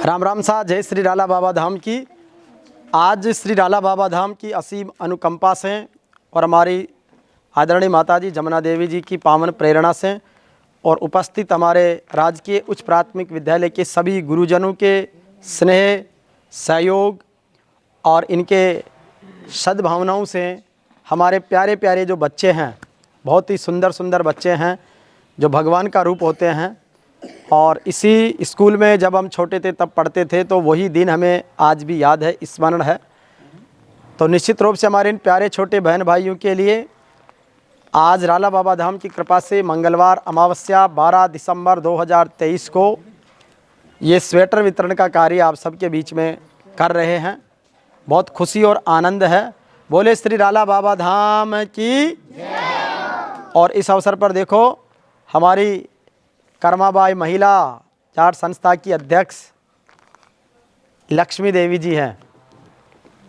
राम राम सा। जय श्री राला बाबा धाम की। आज श्री राला बाबा धाम की असीम अनुकंपा से और हमारी आदरणीय माता जी जमुना देवी जी की पावन प्रेरणा से और उपस्थित हमारे राजकीय उच्च प्राथमिक विद्यालय के सभी गुरुजनों के स्नेह, सहयोग और इनके सद्भावनाओं से हमारे प्यारे प्यारे जो बच्चे हैं, बहुत ही सुंदर सुंदर बच्चे हैं जो भगवान का रूप होते हैं। और इसी स्कूल में जब हम छोटे थे तब पढ़ते थे, तो वही दिन हमें आज भी याद है, स्मरण है। तो निश्चित रूप से हमारे इन प्यारे छोटे बहन भाइयों के लिए आज राला बाबा धाम की कृपा से मंगलवार अमावस्या 12 दिसंबर 2023 को ये स्वेटर वितरण का कार्य आप सबके बीच में कर रहे हैं। बहुत खुशी और आनंद है। बोले श्री राला बाबा धाम की। और इस अवसर पर देखो, हमारी कर्माबाई महिला जाट संस्था की अध्यक्ष लक्ष्मी देवी जी हैं,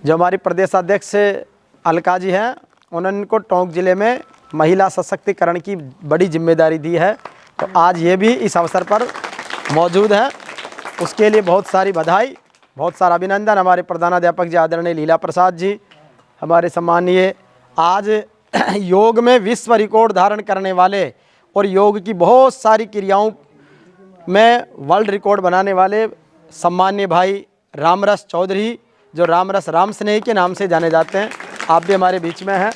जो हमारी प्रदेशाध्यक्ष अलका जी हैं। उन्होंने इनको टोंक ज़िले में महिला सशक्तिकरण की बड़ी जिम्मेदारी दी है, तो आज ये भी इस अवसर पर मौजूद हैं। उसके लिए बहुत सारी बधाई, बहुत सारा अभिनंदन। हमारे प्रधानाध्यापक जी आदरणीय लीला प्रसाद जी, हमारे सम्मानीय आज योग में विश्व रिकॉर्ड धारण करने वाले और योग की बहुत सारी क्रियाओं में वर्ल्ड रिकॉर्ड बनाने वाले सम्मान्य भाई रामरस चौधरी, जो रामरस राम स्नेही के नाम से जाने जाते हैं, आप भी हमारे बीच में हैं।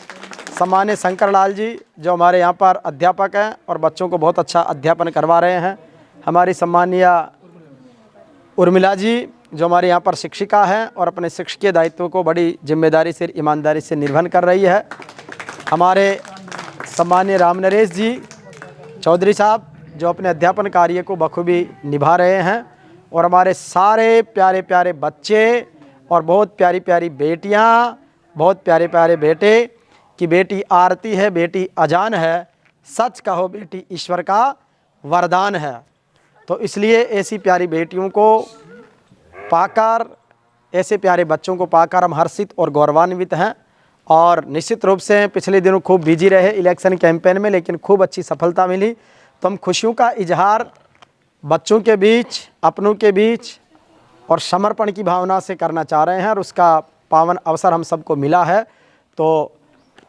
सम्मान्य शंकर लाल जी, जो हमारे यहाँ पर अध्यापक हैं और बच्चों को बहुत अच्छा अध्यापन करवा रहे हैं। हमारी सम्मानीय उर्मिला जी, जो हमारे यहाँ पर शिक्षिका हैं और अपने शिक्षकीय दायित्व को बड़ी जिम्मेदारी से, ईमानदारी से निर्वहन कर रही है। हमारे सम्मान्य राम नरेश जी चौधरी साहब, जो अपने अध्यापन कार्य को बखूबी निभा रहे हैं। और हमारे सारे प्यारे प्यारे बच्चे और बहुत प्यारी प्यारी बेटियां, बहुत प्यारे प्यारे बेटे, कि बेटी आरती है, बेटी अजान है, सच कहो बेटी ईश्वर का वरदान है। तो इसलिए ऐसी प्यारी बेटियों को पाकर, ऐसे प्यारे बच्चों को पाकर हम हर्षित और गौरवान्वित हैं। और निश्चित रूप से पिछले दिनों खूब बिजी रहे इलेक्शन कैंपेन में, लेकिन खूब अच्छी सफलता मिली। तो हम खुशियों का इजहार बच्चों के बीच, अपनों के बीच और समर्पण की भावना से करना चाह रहे हैं, और उसका पावन अवसर हम सबको मिला है। तो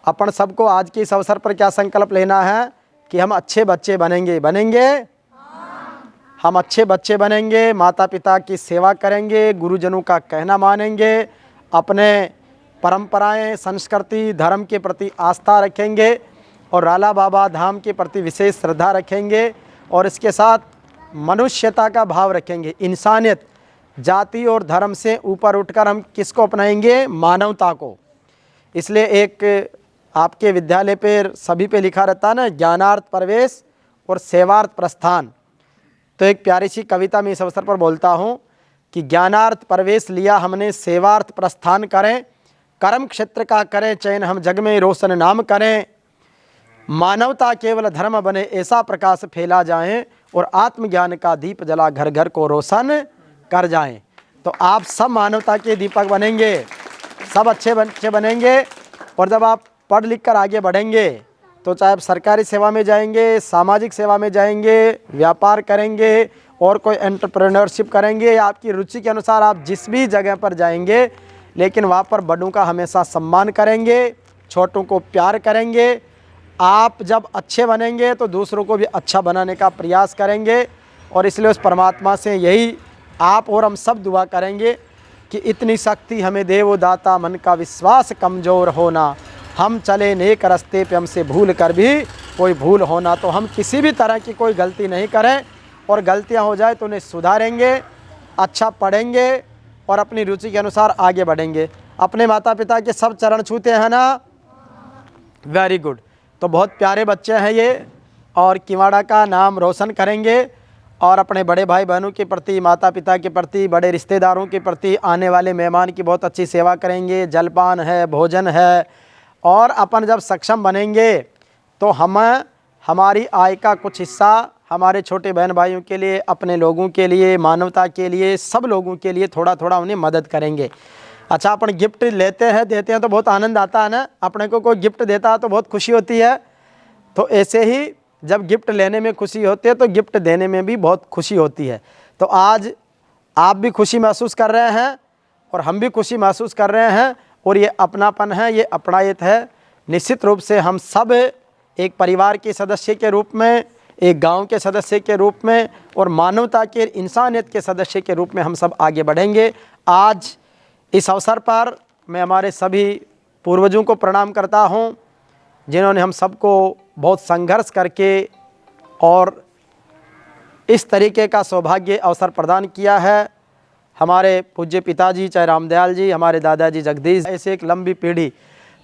अपन सबको आज के इस अवसर पर क्या संकल्प लेना है कि हम अच्छे बच्चे बनेंगे। हम अच्छे बच्चे बनेंगे, माता पिता की सेवा करेंगे, गुरुजनों का कहना मानेंगे, अपने परंपराएं, संस्कृति, धर्म के प्रति आस्था रखेंगे और राला बाबा धाम के प्रति विशेष श्रद्धा रखेंगे। और इसके साथ मनुष्यता का भाव रखेंगे, इंसानियत, जाति और धर्म से ऊपर उठकर हम किसको अपनाएंगे? मानवता को। इसलिए एक आपके विद्यालय पे सभी पे लिखा रहता है ना, ज्ञानार्थ प्रवेश और सेवार्थ प्रस्थान। तो एक प्यारी सी कविता में इस अवसर पर बोलता हूँ कि ज्ञानार्थ प्रवेश लिया हमने, सेवार्थ प्रस्थान करें, कर्म क्षेत्र का करें चयन, हम जग में रोशन नाम करें। मानवता केवल धर्म बने, ऐसा प्रकाश फैला जाए और आत्मज्ञान का दीप जला घर घर को रोशन कर जाएं। तो आप सब मानवता के दीपक बनेंगे, सब अच्छे बच्चे बनेंगे। और जब आप पढ़ लिख कर आगे बढ़ेंगे, तो चाहे आप सरकारी सेवा में जाएंगे, सामाजिक सेवा में जाएंगे, व्यापार करेंगे और कोई एंटरप्रेन्योरशिप करेंगे, या आपकी रुचि के अनुसार आप जिस भी जगह पर जाएंगे, लेकिन वहाँ पर बड़ों का हमेशा सम्मान करेंगे, छोटों को प्यार करेंगे। आप जब अच्छे बनेंगे तो दूसरों को भी अच्छा बनाने का प्रयास करेंगे। और इसलिए उस परमात्मा से यही आप और हम सब दुआ करेंगे कि इतनी शक्ति हमें दे वो दाता, मन का विश्वास कमज़ोर होना, हम चले नेक रास्ते पे हमसे भूल कर भी कोई भूल होना। तो हम किसी भी तरह की कोई गलती नहीं करें, और गलतियां हो जाए तो उन्हें सुधारेंगे, अच्छा पढ़ेंगे और अपनी रुचि के अनुसार आगे बढ़ेंगे। अपने माता पिता के सब चरण छूते हैं ना? Very good. तो बहुत प्यारे बच्चे हैं ये, और किवाड़ा का नाम रोशन करेंगे। और अपने बड़े भाई बहनों के प्रति, माता पिता के प्रति, बड़े रिश्तेदारों के प्रति, आने वाले मेहमान की बहुत अच्छी सेवा करेंगे। जलपान है, भोजन है। और अपन जब सक्षम बनेंगे तो हम हमारी आय का कुछ हिस्सा हमारे छोटे बहन भाइयों के लिए, अपने लोगों के लिए, मानवता के लिए, सब लोगों के लिए थोड़ा थोड़ा उन्हें मदद करेंगे। अच्छा, अपन गिफ्ट लेते हैं, देते हैं तो बहुत आनंद आता है ना। अपने को कोई गिफ्ट देता है तो बहुत खुशी होती है। तो ऐसे ही जब गिफ्ट लेने में खुशी होती है तो गिफ्ट देने में भी बहुत खुशी होती है। तो आज आप भी खुशी महसूस कर रहे हैं और हम भी खुशी महसूस कर रहे हैं, और ये अपनापन है, ये अपनायत है। निश्चित रूप से हम सब एक परिवार के सदस्य के रूप में, एक गांव के सदस्य के रूप में और मानवता के, इंसानियत के सदस्य के रूप में हम सब आगे बढ़ेंगे। आज इस अवसर पर मैं हमारे सभी पूर्वजों को प्रणाम करता हूं, जिन्होंने हम सबको बहुत संघर्ष करके और इस तरीके का सौभाग्य अवसर प्रदान किया है। हमारे पूज्य पिताजी चाहे रामदयाल जी, हमारे दादाजी जगदीश, ऐसे एक लंबी पीढ़ी,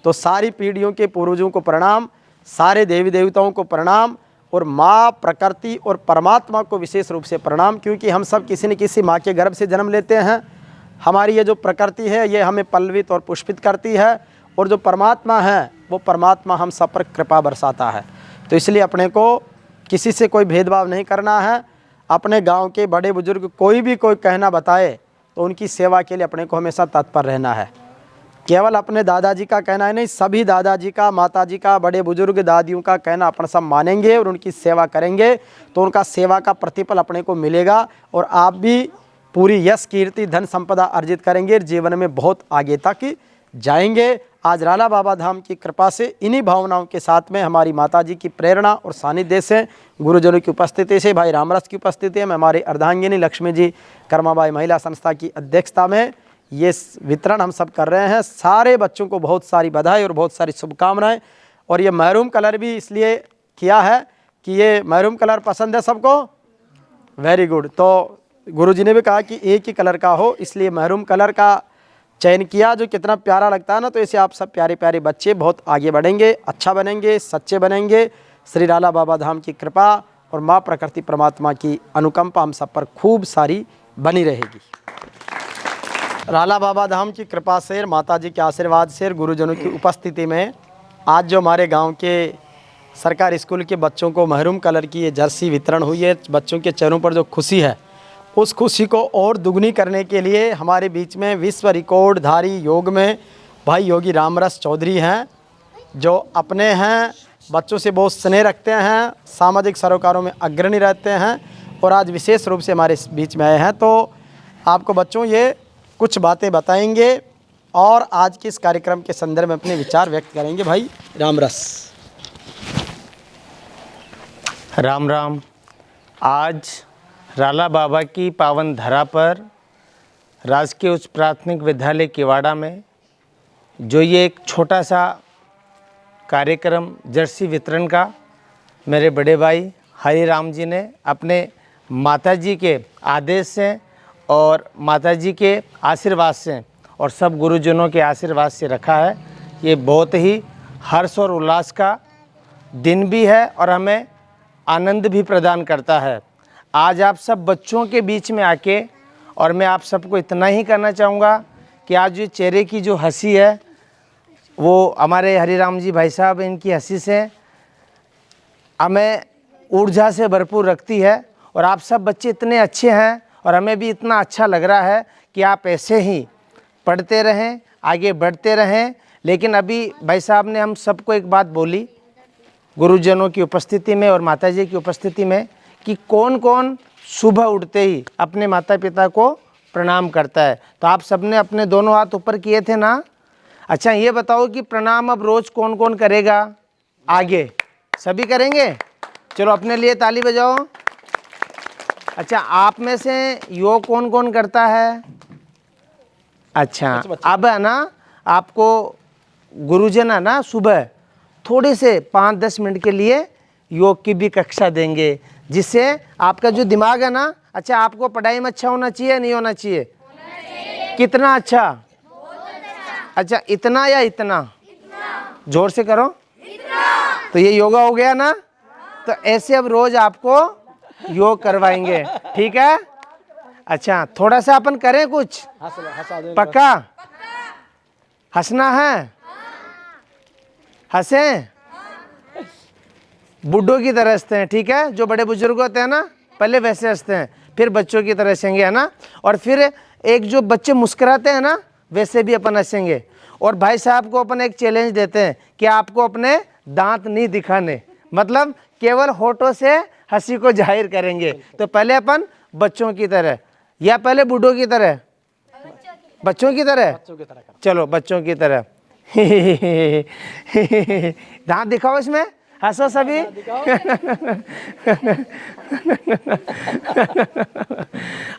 तो सारी पीढ़ियों के पूर्वजों को प्रणाम, सारे देवी देवताओं को प्रणाम और माँ प्रकृति और परमात्मा को विशेष रूप से प्रणाम, क्योंकि हम सब किसी न किसी माँ के गर्भ से जन्म लेते हैं। हमारी ये जो प्रकृति है ये हमें पल्लवित और पुष्पित करती है, और जो परमात्मा है वो परमात्मा हम सब पर कृपा बरसाता है। तो इसलिए अपने को किसी से कोई भेदभाव नहीं करना है। अपने गांव के बड़े बुजुर्ग कोई भी कोई कहना बताए तो उनकी सेवा के लिए अपने को हमेशा तत्पर रहना है। केवल अपने दादाजी का कहना है नहीं, सभी दादाजी का, माताजी का, बड़े बुजुर्ग दादियों का कहना अपन सब मानेंगे और उनकी सेवा करेंगे तो उनका सेवा का प्रतिफल अपने को मिलेगा, और आप भी पूरी यश कीर्ति धन संपदा अर्जित करेंगे, जीवन में बहुत आगे तक जाएंगे। आज राला बाबा धाम की कृपा से इन्हीं भावनाओं के साथ में हमारी माताजी की प्रेरणा और सानिध्य से, गुरुजनों की उपस्थिति से, भाई रामरस की उपस्थिति में, हमारी अर्धांगिनी लक्ष्मी जी कर्माबाई महिला संस्था की अध्यक्षता में ये वितरण हम सब कर रहे हैं। सारे बच्चों को बहुत सारी बधाई और बहुत सारी शुभकामनाएं। और ये मैरून कलर भी इसलिए किया है कि ये मैरून कलर पसंद है सबको, वेरी गुड। तो गुरुजी ने भी कहा कि एक ही कलर का हो, इसलिए मैरून कलर का चयन किया, जो कितना प्यारा लगता है ना। तो ऐसे आप सब प्यारे प्यारे बच्चे बहुत आगे बढ़ेंगे, अच्छा बनेंगे, सच्चे बनेंगे। श्री राला बाबा धाम की कृपा और माँ प्रकृति परमात्मा की अनुकंपा हम सब पर खूब सारी बनी रहेगी। राला बाबा धाम की कृपा से, माता जी के आशीर्वाद से, गुरुजनों की उपस्थिति में आज जो हमारे गांव के सरकारी स्कूल के बच्चों को महरून कलर की ये जर्सी वितरण हुई है, बच्चों के चेहरों पर जो खुशी है उस खुशी को और दुगनी करने के लिए हमारे बीच में विश्व रिकॉर्डधारी योग में भाई योगी रामरस चौधरी हैं, जो अपने हैं बच्चों से बहुत स्नेह रखते हैं, सामाजिक सरोकारों में अग्रणी रहते हैं, और आज विशेष रूप से हमारे बीच में आए हैं। तो आपको बच्चों ये कुछ बातें बताएंगे और आज के इस कार्यक्रम के संदर्भ में अपने विचार व्यक्त करेंगे। भाई रामरस। राम राम। आज राला बाबा की पावन धरा पर राजकीय उच्च प्राथमिक विद्यालय किवाड़ा में जो ये एक छोटा सा कार्यक्रम जर्सी वितरण का मेरे बड़े भाई हरिराम जी ने अपने माताजी के आदेश से और माताजी के आशीर्वाद से और सब गुरुजनों के आशीर्वाद से रखा है। ये बहुत ही हर्ष और उल्लास का दिन भी है और हमें आनंद भी प्रदान करता है। आज आप सब बच्चों के बीच में आके, और मैं आप सबको इतना ही कहना चाहूँगा कि आज ये चेहरे की जो हंसी है वो हमारे हरिराम जी भाई साहब, इनकी हंसी से हमें ऊर्जा से भरपूर रखती है। और आप सब बच्चे इतने अच्छे हैं और हमें भी इतना अच्छा लग रहा है कि आप ऐसे ही पढ़ते रहें, आगे बढ़ते रहें। लेकिन अभी भाई साहब ने हम सबको एक बात बोली गुरुजनों की उपस्थिति में और माताजी की उपस्थिति में कि कौन कौन सुबह उठते ही अपने माता पिता को प्रणाम करता है। तो आप सबने अपने दोनों हाथ ऊपर किए थे ना। अच्छा ये बताओ कि प्रणाम अब रोज़ कौन कौन करेगा? आगे सभी करेंगे? चलो अपने लिए ताली बजाओ। अच्छा आप में से योग कौन कौन करता है? अच्छा अब है ना, आपको गुरुजन है ना सुबह थोड़े से 5-10 मिनट के लिए योग की भी कक्षा देंगे, जिससे आपका जो दिमाग है ना, अच्छा आपको पढ़ाई में अच्छा होना चाहिए नहीं होना चाहिए? कितना अच्छा? अच्छा इतना या इतना? जोर से करो। तो ये योगा हो गया ना। तो ऐसे अब रोज आपको योग करवाएंगे, ठीक है? अच्छा थोड़ा सा अपन करें कुछ, पक्का? हंसना है? हंसें, बुड्ढों की तरह हंसते हैं, ठीक है? जो बड़े बुजुर्ग होते हैं ना पहले वैसे हंसते हैं, फिर बच्चों की तरह हंसेंगे, है ना? और फिर एक जो बच्चे मुस्कुराते हैं ना वैसे भी अपन हंसेंगे। और भाई साहब को अपन एक चैलेंज देते हैं कि आपको अपने दांत नहीं दिखाने, मतलब केवल होठों से हंसी को जाहिर करेंगे। तो पहले अपन बच्चों की तरह या पहले बूढ़ों की तरह, बच्चों की तरह? बच्चों की तरह चलो बच्चों की तरह। दांत दिखाओ इसमें, हंसो सभी।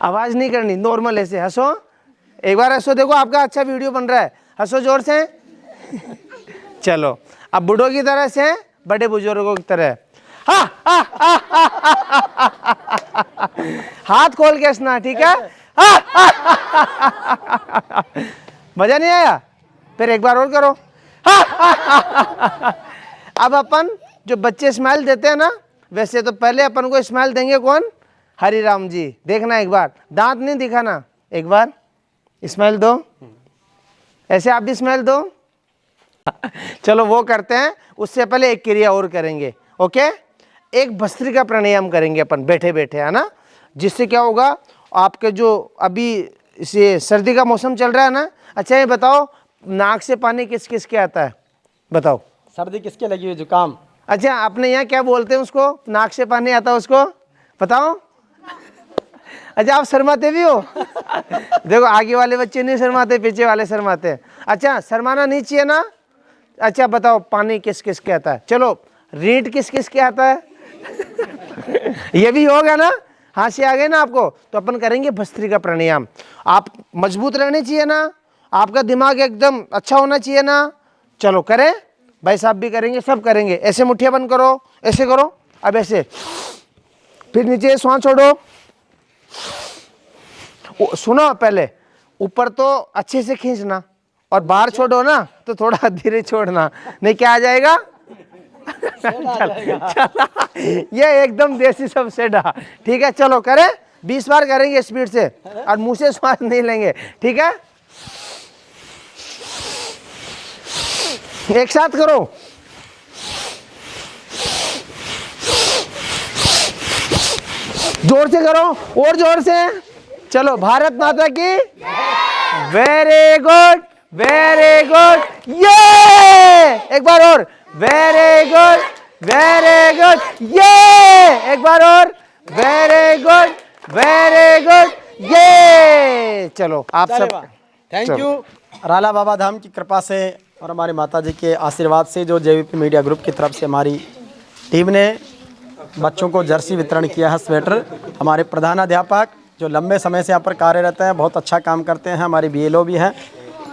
आवाज नहीं करनी, नॉर्मल ऐसे हंसो। एक बार हंसो, देखो आपका अच्छा वीडियो बन रहा है, हंसो जोर से। चलो अब बूढ़ों की तरह से, बड़े बुजुर्गों की तरह। हाथ खोल के हंसना, ठीक है? मजा नहीं आया? फिर एक बार और करो। अब अपन जो बच्चे स्माइल देते हैं ना, वैसे तो पहले अपन को स्माइल देंगे कौन? हरि राम जी। देखना एक बार, दांत नहीं दिखाना, एक बार स्माइल दो। ऐसे आप भी स्माइल दो। चलो वो करते हैं, उससे पहले एक क्रिया और करेंगे। ओके, एक भस्त्रिका प्राणायाम करेंगे अपन बैठे बैठे, है ना। जिससे क्या होगा, आपके जो अभी इसे सर्दी का मौसम चल रहा है ना। अच्छा ये बताओ, नाक से पानी किस किस के आता है? बताओ। सर्दी किसके लगी हुई? जुकाम। अच्छा, अपने यहाँ क्या बोलते हैं उसको, नाक से पानी आता है उसको? बताओ। अच्छा, आप शर्माते भी हो? देखो आगे वाले बच्चे नहीं शर्माते, पीछे वाले शर्माते हैं। अच्छा, शर्माना नहीं चाहिए ना। अच्छा बताओ, पानी किस किस के आता है? चलो, रीढ़ किस किस के आता है? ये भी होगा ना, हाथ आ गए ना आपको। तो अपन करेंगे भस्त्रिका प्राणायाम। आप मजबूत रहने चाहिए ना, आपका दिमाग एकदम अच्छा होना चाहिए ना। चलो करें, भाई साहब भी करेंगे, सब करेंगे। ऐसे मुट्ठियां बंद करो, ऐसे करो, अब ऐसे, फिर नीचे श्वास छोड़ो। सुनो, पहले ऊपर तो अच्छे से खींचना, और बाहर छोड़ो ना तो थोड़ा धीरे छोड़ना, नहीं क्या आ जाएगा? ये एकदम देसी सब सेडा, ठीक है? चलो करें, 20 बार करेंगे स्पीड से, और मुंह से श्वास नहीं लेंगे, ठीक है? एक साथ करो। जोर से करो, और जोर से। चलो, भारत माता की। वेरी गुड, वेरी गुड, ये एक बार और। वेरी गुड, वेरी गुड, ये एक बार और। वेरी गुड, वेरी गुड, ये। चलो आप सब, थैंक यू। राला बाबा धाम की कृपा से और हमारी माता जी के आशीर्वाद से, जो जेवीपी मीडिया ग्रुप की तरफ से हमारी टीम ने बच्चों को जर्सी वितरण किया है, स्वेटर। हमारे प्रधानाध्यापक जो लंबे समय से यहाँ पर कार्यरत हैं, बहुत अच्छा काम करते हैं। हमारे बीएलओ भी हैं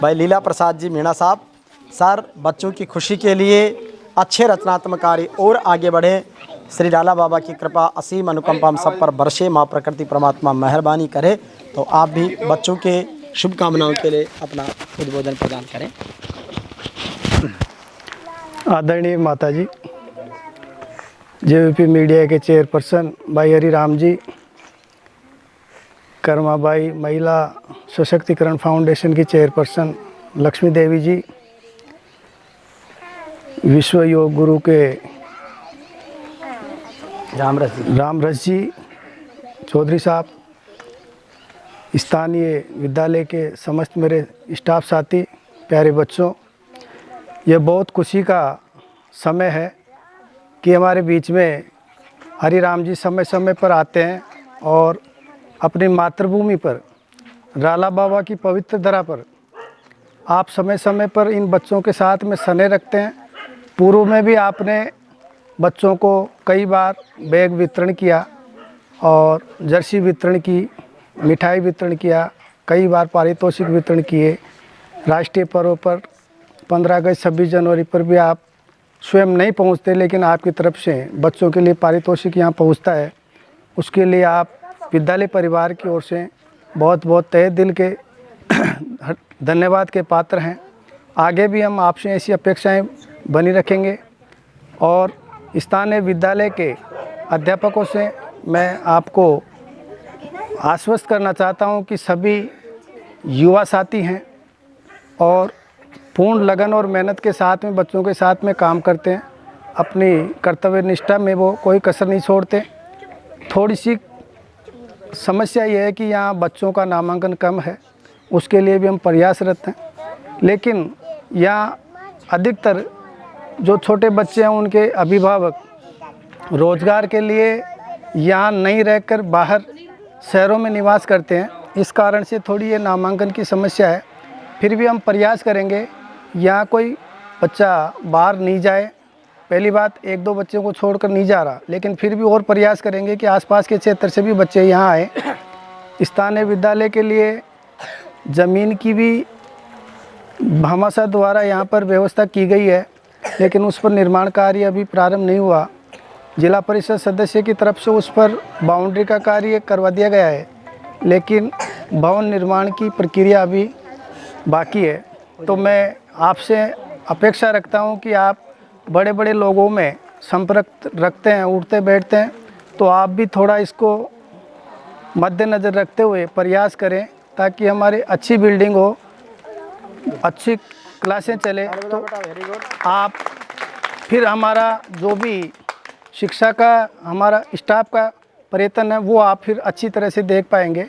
भाई लीला प्रसाद जी मीणा साहब। सर, बच्चों की खुशी के लिए अच्छे रचनात्मक कार्य और आगे बढ़े। श्री राला बाबा की कृपा असीम अनुकंपा हम सब पर बरसे, माँ प्रकृति परमात्मा मेहरबानी करे। तो आप भी बच्चों के शुभकामनाओं के लिए अपना उद्बोधन प्रदान करें। आदरणीय माता जी, जेवीपी मीडिया के चेयरपर्सन भाई हरि राम जी, कर्माबाई महिला सशक्तिकरण फाउंडेशन की चेयरपर्सन लक्ष्मी देवी जी, विश्व योग गुरु के रामरस जी चौधरी साहब, स्थानीय विद्यालय के समस्त मेरे स्टाफ साथी, प्यारे बच्चों, ये बहुत खुशी का समय है कि हमारे बीच में हरि राम जी समय समय पर आते हैं और अपनी मातृभूमि पर, राला बाबा की पवित्र धरा पर आप समय समय पर इन बच्चों के साथ में सने रखते हैं। पूर्व में भी आपने बच्चों को कई बार बैग वितरण किया और जर्सी वितरण की, मिठाई वितरण किया, कई बार पारितोषिक वितरण किए। राष्ट्रीय पर्व पर 15 अगस्त 26 जनवरी पर भी आप स्वयं नहीं पहुंचते, लेकिन आपकी तरफ से बच्चों के लिए पारितोषिक यहाँ पहुंचता है। उसके लिए आप विद्यालय परिवार की ओर से बहुत बहुत तहे दिल के धन्यवाद के पात्र हैं। आगे भी हम आपसे ऐसी अपेक्षाएं बनी रखेंगे और स्थानीय विद्यालय के अध्यापकों से मैं आपको आश्वस्त करना चाहता हूं कि सभी युवा साथी हैं और पूर्ण लगन और मेहनत के साथ में बच्चों के साथ में काम करते हैं। अपनी कर्तव्य निष्ठा में वो कोई कसर नहीं छोड़ते। थोड़ी सी समस्या ये है कि यहाँ बच्चों का नामांकन कम है, उसके लिए भी हम प्रयासरत हैं। लेकिन यहाँ अधिकतर जो छोटे बच्चे हैं उनके अभिभावक रोज़गार के लिए यहाँ नहीं रहकर बाहर शहरों में निवास करते हैं। इस कारण से थोड़ी ये नामांकन की समस्या है। फिर भी हम प्रयास करेंगे यहाँ कोई बच्चा बाहर नहीं जाए। पहली बात, 1-2 बच्चों को छोड़कर नहीं जा रहा, लेकिन फिर भी और प्रयास करेंगे कि आसपास के क्षेत्र से भी बच्चे यहाँ आए। स्थानीय विद्यालय के लिए ज़मीन की भी भामाशाह द्वारा यहाँ पर व्यवस्था की गई है, लेकिन उस पर निर्माण कार्य अभी प्रारंभ नहीं हुआ। जिला परिषद सदस्य की तरफ से उस पर बाउंड्री का कार्य करवा दिया गया है, लेकिन भवन निर्माण की प्रक्रिया अभी बाकी है। तो मैं आपसे अपेक्षा रखता हूँ कि आप बड़े बड़े लोगों में संपर्क रखते हैं, उठते बैठते हैं, तो आप भी थोड़ा इसको मद्देनज़र रखते हुए प्रयास करें ताकि हमारी अच्छी बिल्डिंग हो, अच्छी क्लासें चले। तो आप फिर हमारा जो भी शिक्षा का हमारा स्टाफ का प्रयत्न है वो आप फिर अच्छी तरह से देख पाएंगे।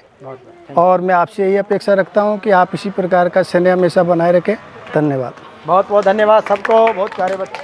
और मैं आपसे यही अपेक्षा रखता हूं कि आप इसी प्रकार का स्नेह हमेशा बनाए रखें। धन्यवाद। बहुत बहुत धन्यवाद सबको, बहुत प्यारे बच्चे।